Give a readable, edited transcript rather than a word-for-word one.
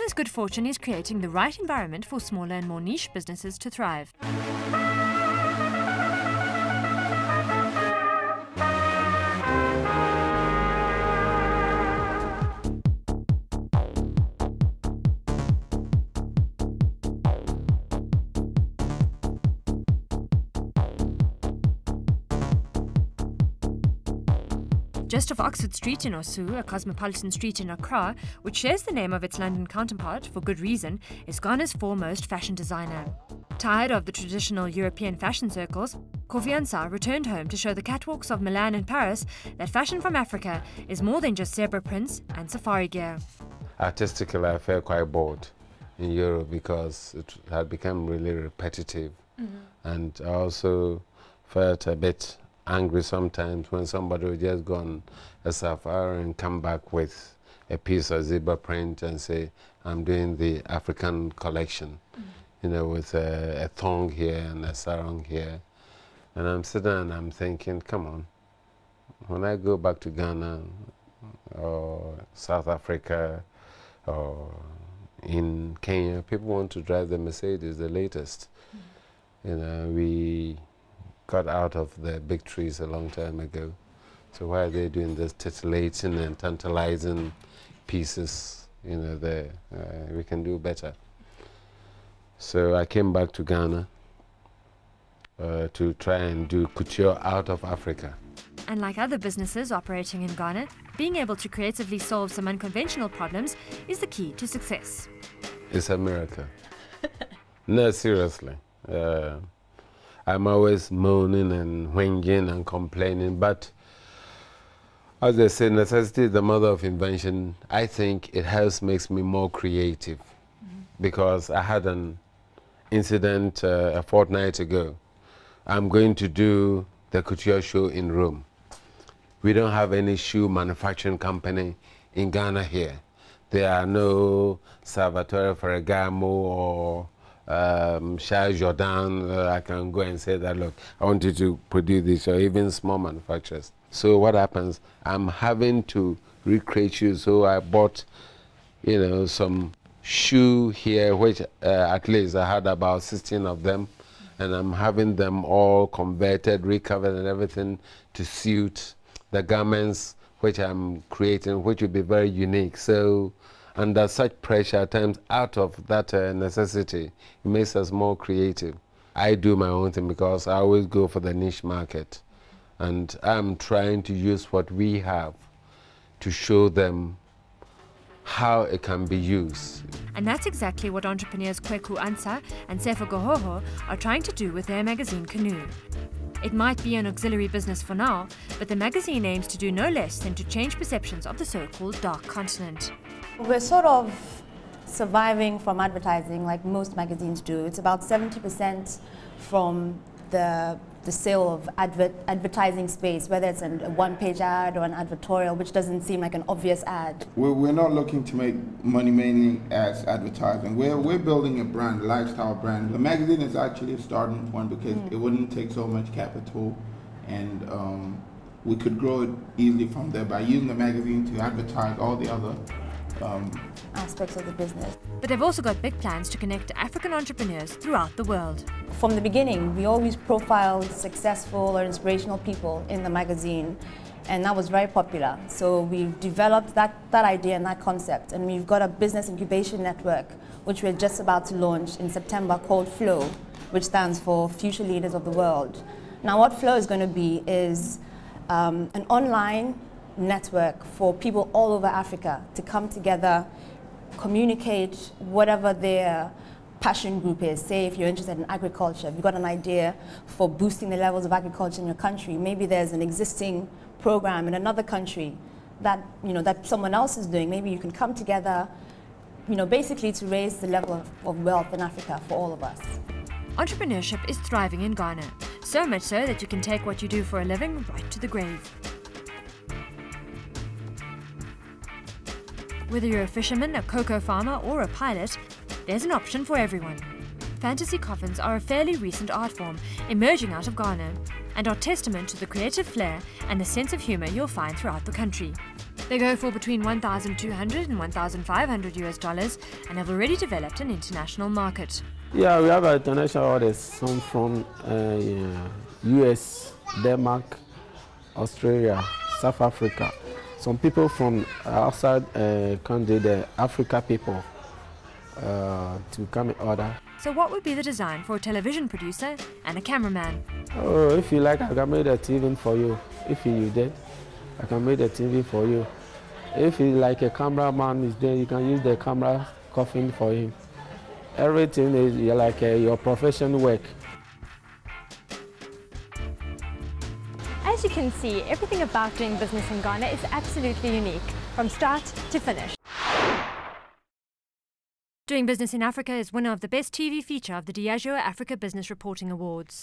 Ghana's good fortune is creating the right environment for smaller and more niche businesses to thrive. Just off Oxford Street in Osu, a cosmopolitan street in Accra, which shares the name of its London counterpart for good reason, is Ghana's foremost fashion designer. Tired of the traditional European fashion circles, Kofi Ansah returned home to show the catwalks of Milan and Paris that fashion from Africa is more than just zebra prints and safari gear. Artistically, I felt quite bored in Europe because it had become really repetitive. And I also felt a bit angry sometimes when somebody would just go on a safari and come back with a piece of zebra print and say, I'm doing the African collection, you know, with a thong here and a sarong here. And I'm sitting and I'm thinking, come on, when I go back to Ghana or South Africa or in Kenya, people want to drive the Mercedes, the latest. You know, we got out of the big trees a long time ago. So why are they doing this titillating and tantalizing pieces? You know, we can do better. So I came back to Ghana to try and do couture out of Africa. And like other businesses operating in Ghana, being able to creatively solve some unconventional problems is the key to success. It's a miracle. No, seriously. I'm always moaning and whinging and complaining, but as they say, necessity is the mother of invention. I think it makes me more creative because I had an incident a fortnight ago. I'm going to do the couture show in Rome. We don't have any shoe manufacturing company in Ghana here. There are no Salvatore Ferragamo or Charles Jordan. I can go and say that, look, I want you to produce this, or even small manufacturers. So what happens? I'm having to recreate shoes. So I bought, you know, some shoe here, which at least I had about 16 of them, and I'm having them all converted, recovered, and everything to suit the garments which I'm creating, which will be very unique. So under such pressure, at times out of that necessity, it makes us more creative. I do my own thing because I always go for the niche market. And I'm trying to use what we have to show them how it can be used. And that's exactly what entrepreneurs Kweku Ansah and Sefo Gohoho are trying to do with their magazine Canoe. It might be an auxiliary business for now, but the magazine aims to do no less than to change perceptions of the so-called dark continent. We're sort of surviving from advertising like most magazines do. It's about 70% from the sale of advertising space, whether it's a one-page ad or an advertorial, which doesn't seem like an obvious ad. We're not looking to make money mainly as advertising. We're building a brand, a lifestyle brand. The magazine is actually a starting point because it wouldn't take so much capital, and we could grow it easily from there by using the magazine to advertise all the other aspects of the business. But they've also got big plans to connect to African entrepreneurs throughout the world. From the beginning, we always profiled successful or inspirational people in the magazine, and that was very popular. So we've developed that idea and that concept, and we've got a business incubation network, which we're just about to launch in September, called FLOW, which stands for Future Leaders of the World. Now what FLOW is going to be is an online network for people all over Africa to come together, communicate whatever their passion group is. Say if you're interested in agriculture, if you've got an idea for boosting the levels of agriculture in your country, maybe there's an existing program in another country that, you know, that someone else is doing. Maybe you can come together, you know, basically to raise the level of wealth in Africa for all of us. Entrepreneurship is thriving in Ghana, so much so that you can take what you do for a living right to the grave. Whether you're a fisherman, a cocoa farmer, or a pilot, there's an option for everyone. Fantasy coffins are a fairly recent art form emerging out of Ghana and are testament to the creative flair and the sense of humour you'll find throughout the country. They go for between $1,200 and $1,500 and have already developed an international market. Yeah, we have international orders, some from US, Denmark, Australia, South Africa. Some people from outside country, the Africa people, to come and order. So what would be the design for a television producer and a cameraman? Oh, if you like, I can make a TV for you. If you did, I can make a TV for you. If you like a cameraman is there, you can use the camera coffin for him. Everything is like your professional work. As you can see, everything about doing business in Ghana is absolutely unique, from start to finish. Doing Business in Africa is winner of the Best TV Feature of the Diageo Africa Business Reporting Awards.